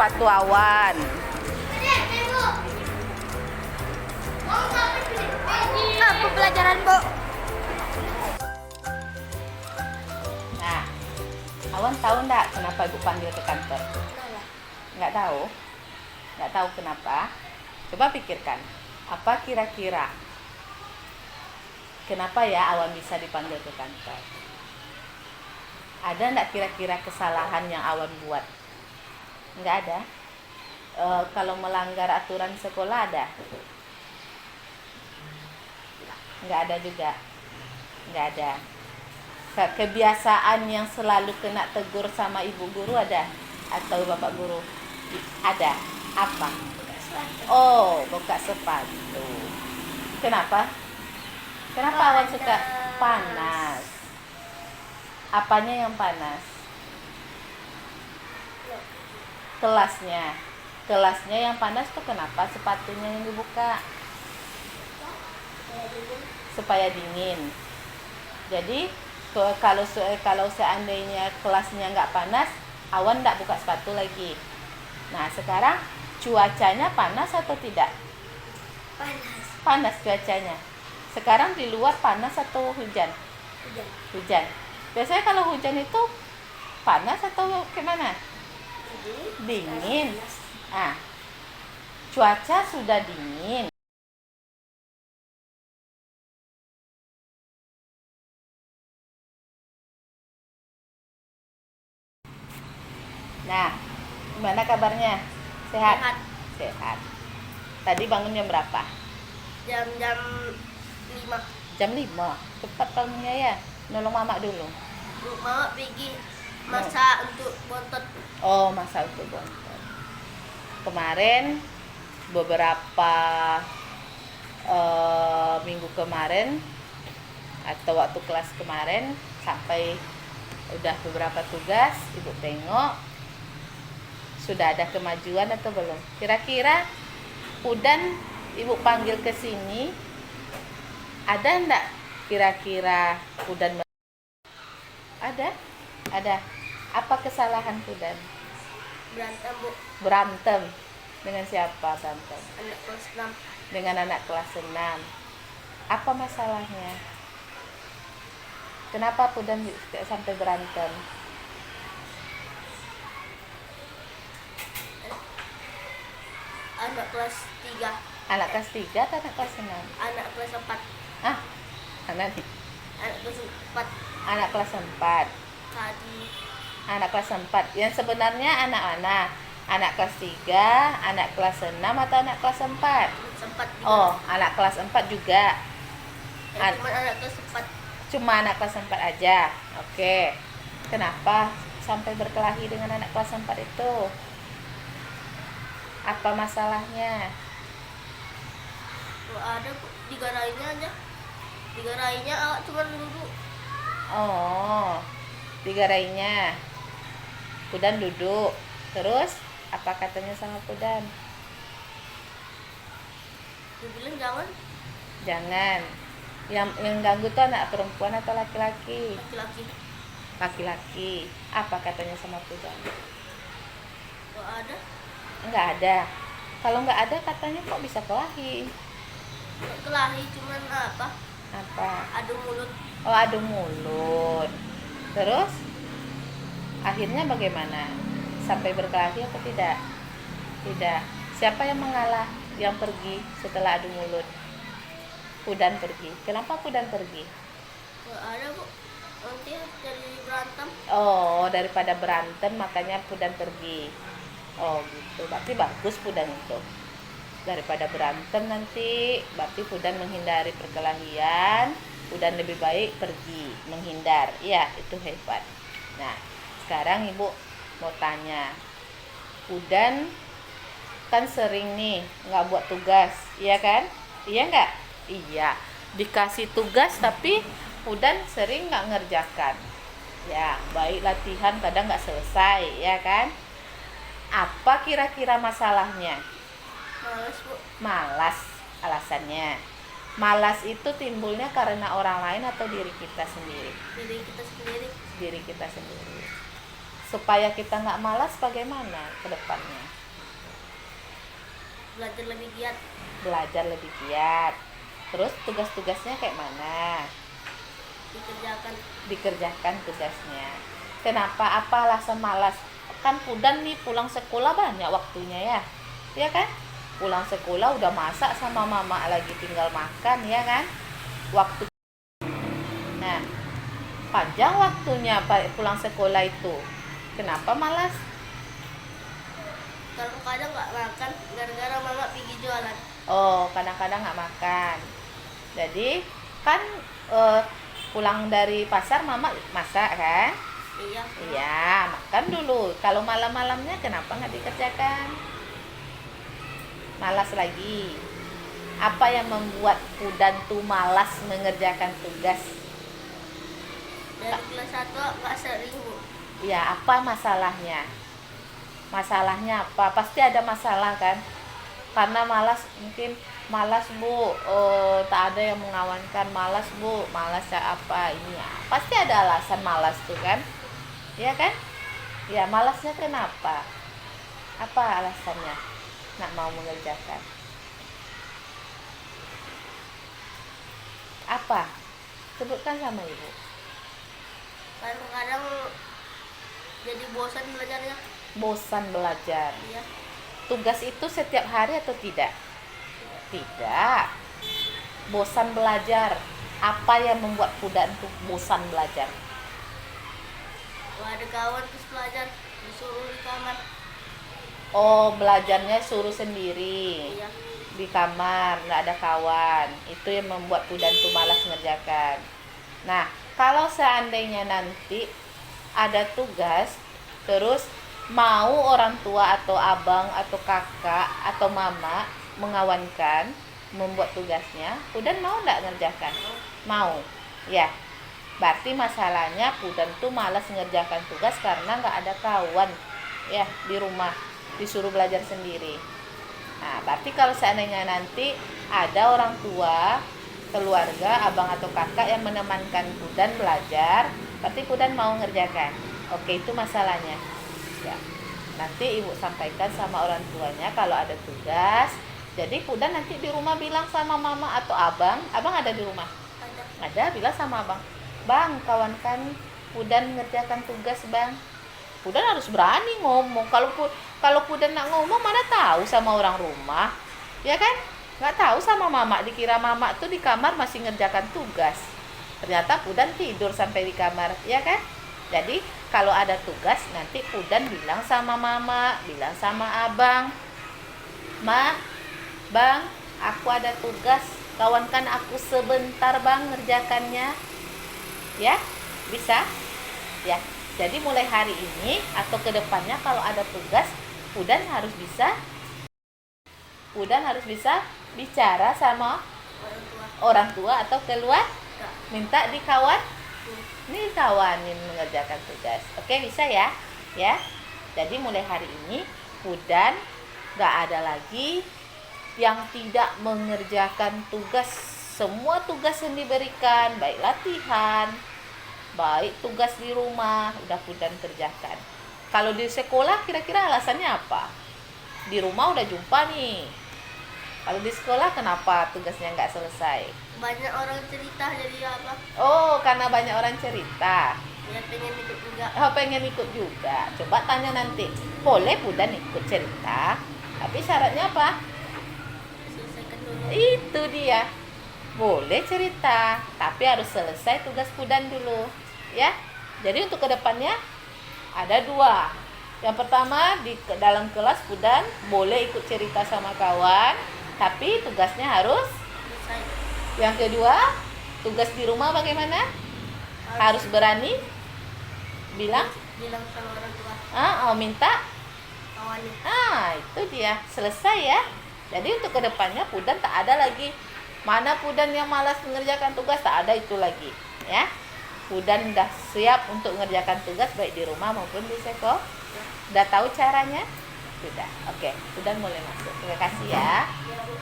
sepatu Awan. Apa pelajaran, Bu? Nah, Awan tahu nggak kenapa ibu panggil ke kantor? Nggak tahu? Nggak tahu kenapa? Coba pikirkan, apa kira-kira? Kenapa ya Awan bisa dipanggil ke kantor? Ada nggak kira-kira kesalahan yang Awan buat? Nggak ada? Kalau melanggar aturan sekolah ada? Nggak ada juga? Nggak ada. Kebiasaan yang selalu kena tegur sama ibu guru ada? Atau bapak guru? Ada. Apa? Oh, buka sepatu. Kenapa? Kenapa Awan suka panas? Apanya yang panas? Kelasnya. Kelasnya yang panas tuh kenapa sepatunya yang dibuka? Supaya dingin. Jadi kalau seandainya kelasnya nggak panas, Awan nggak buka sepatu lagi. Nah sekarang cuacanya panas atau tidak? Panas. Panas cuacanya. Sekarang di luar panas atau hujan? Hujan. Biasanya kalau hujan itu panas atau gimana? Dingin. Ah, cuaca sudah dingin. Nah, gimana kabarnya? Sehat? Sehat. Sehat. Tadi bangun jam berapa? Jam 5. Jam 5. Cepat bangunnya ya. Nolong mama dulu. Mama pergi masak untuk bontot. Oh, masa untuk bontot. Kemarin beberapa minggu kemarin atau waktu kelas kemarin sampai udah beberapa tugas, ibu tengok sudah ada kemajuan atau belum? Kira-kira Udan ibu panggil ke sini, ada enggak kira-kira Udan? Ada? Ada. Apa kesalahan Udan? Berantem, Bu. Berantem. Dengan siapa berantem? Anak kelas 6. Dengan anak kelas 6. Apa masalahnya? Kenapa Udan sampai berantem? Anak kelas 3. Anak kelas 3 atau anak kelas 6? Anak kelas 4. Ah, mana nih? Anak kelas 4 Anak kelas 4. tadi. Anak kelas 4. Yang sebenarnya anak-anak. Anak kelas 3, anak kelas 6 atau anak kelas 4? Sempat juga. Oh, anak kelas 4 juga. Cuma anak kelas 4. Cuma anak kelas 4 aja. Oke. Kenapa sampai berkelahi dengan anak kelas 4 itu? Apa masalahnya? Oh, ada, Bu. Digarainya aja. Digarainya awak cuma duduk. Oh, digarainya. Pudan duduk. Terus apa katanya sama Pudan? Dia bilang jangan. Jangan. Yang ganggu tuh anak perempuan atau laki-laki? Laki-laki. Laki-laki. Apa katanya sama Pudan? Oh, ada. Enggak ada. Kalau enggak ada katanya kok bisa kelahi? Kelahi cuman apa? Apa? Adu mulut. Oh, adu mulut. Terus akhirnya bagaimana? Sampai berkelahi atau tidak? Tidak. Siapa yang mengalah? Yang pergi setelah adu mulut? Pudan pergi. Kenapa Pudan pergi? Oh, ada, Bu. Nanti jadi berantem. Oh, daripada berantem makanya Pudan pergi. Oh, gitu. Berarti bagus Pudan itu. Daripada berantem nanti, berarti Pudan menghindari perkelahian. Pudan lebih baik pergi, menghindar. Iya, itu hebat. Nah, sekarang Ibu mau tanya. Pudan kan sering nih nggak buat tugas, iya kan? Iya nggak? Iya. Dikasih tugas tapi Pudan sering nggak ngerjakan. Ya, baik latihan kadang nggak selesai, ya kan? Apa kira-kira masalahnya? Males, Bu. Malas alasannya. Malas itu timbulnya karena orang lain atau diri kita sendiri? Diri kita sendiri. Diri kita sendiri. supaya kita nggak malas bagaimana ke depannya? Belajar lebih giat. Belajar lebih giat. Terus tugas-tugasnya kayak mana? Dikerjakan tugasnya. Kenapa? Apa alasan malas? Kan Pudan nih pulang sekolah banyak waktunya ya. Ya kan? Pulang sekolah udah masak sama mama, lagi tinggal makan ya kan? Waktu. Nah, panjang waktunya pulang sekolah itu. Kenapa malas? Kadang-kadang nggak makan gara-gara mama pergi jualan. Oh, kadang-kadang nggak makan. Jadi kan pulang dari pasar mama masak kan? Iya. Iya, makan dulu. Kalau malam-malamnya kenapa nggak dikerjakan? Malas lagi. Apa yang membuat Pudan tuh malas mengerjakan tugas? Dari kelas 1 nggak sering, Bu. Ya, apa masalahnya? Masalahnya apa? Pasti ada masalah kan? Karena malas, mungkin malas Bu, tak ada yang mengawankan, malas Bu, malas ya apa ini ya. Pasti ada alasan malas tuh kan? Ya kan? Ya, malasnya kenapa? Apa alasannya? Nak mau mengerjakan? Apa? Sebutkan sama Ibu. Kadang-kadang jadi bosan belajarnya. Bosan belajar. Iya. Tugas itu setiap hari atau tidak? Tidak. Bosan belajar. Apa yang membuat Pudan tuh bosan belajar? Kalau ada kawan terus belajar disuruh di kamar. Oh, belajarnya suruh sendiri. Iya. Di kamar, nggak ada kawan. Itu yang membuat Pudan tuh malas mengerjakan. Nah, kalau seandainya nanti ada tugas, terus mau orang tua atau abang atau kakak atau mama mengawankan membuat tugasnya, Pudan mau nggak ngerjakan? Mau. Ya, berarti masalahnya Pudan tuh malas ngerjakan tugas karena nggak ada kawan ya di rumah, disuruh belajar sendiri. Nah, berarti kalau seandainya nanti ada orang tua, keluarga, abang atau kakak yang menemankan Pudan belajar, berarti Pudan mau ngerjakan. Oke, itu masalahnya. Ya, nanti Ibu sampaikan sama orang tuanya kalau ada tugas. Jadi Pudan nanti di rumah bilang sama mama atau abang ada di rumah? Ada, bilang sama abang. Bang, kawankan Pudan ngerjakan tugas bang. Pudan harus berani ngomong. Kalau Pudan nak ngomong mana tahu sama orang rumah, ya kan? Nggak tahu sama mama. Dikira mama tuh di kamar masih ngerjakan tugas. Ternyata Pudan tidur sampai di kamar, ya kan? Jadi kalau ada tugas nanti Pudan bilang sama mama, bilang sama abang, Ma, bang, aku ada tugas. Kawankan aku sebentar bang ngerjakannya. Ya, bisa? Ya. Jadi mulai hari ini atau kedepannya kalau ada tugas, Pudan harus bisa bicara sama orang tua atau keluar, minta dikawanin mengerjakan tugas. Oke, bisa ya? Ya. Jadi mulai hari ini Pudan gak ada lagi yang tidak mengerjakan tugas. Semua tugas yang diberikan, baik latihan, baik tugas di rumah, udah Pudan kerjakan. Kalau di sekolah kira-kira alasannya apa? Di rumah udah jumpa nih. Kalau di sekolah kenapa tugasnya nggak selesai? Banyak orang cerita jadi apa? Oh, karena banyak orang cerita. Ya pengen ikut juga. Oh, pengen ikut juga. Coba tanya nanti. Boleh Pudan ikut cerita, tapi syaratnya apa? Selesaikan dulu. Itu dia. Boleh cerita, tapi harus selesai tugas Pudan dulu. Ya, jadi untuk kedepannya ada 2. Yang pertama di dalam kelas Pudan boleh ikut cerita sama kawan, tapi tugasnya harus Selesai. Yang kedua, tugas di rumah bagaimana? Harus berani bilang sama orang tua. minta. Kawannya. Itu dia, selesai ya. Jadi untuk kedepannya Pudan tak ada lagi mana Pudan yang malas mengerjakan tugas, tak ada itu lagi ya. Pudan udah siap untuk mengerjakan tugas baik di rumah maupun di sekolah. Udah tahu caranya? Sudah. Oke, Pudan mulai masuk. Terima kasih ya. Ya, Bu.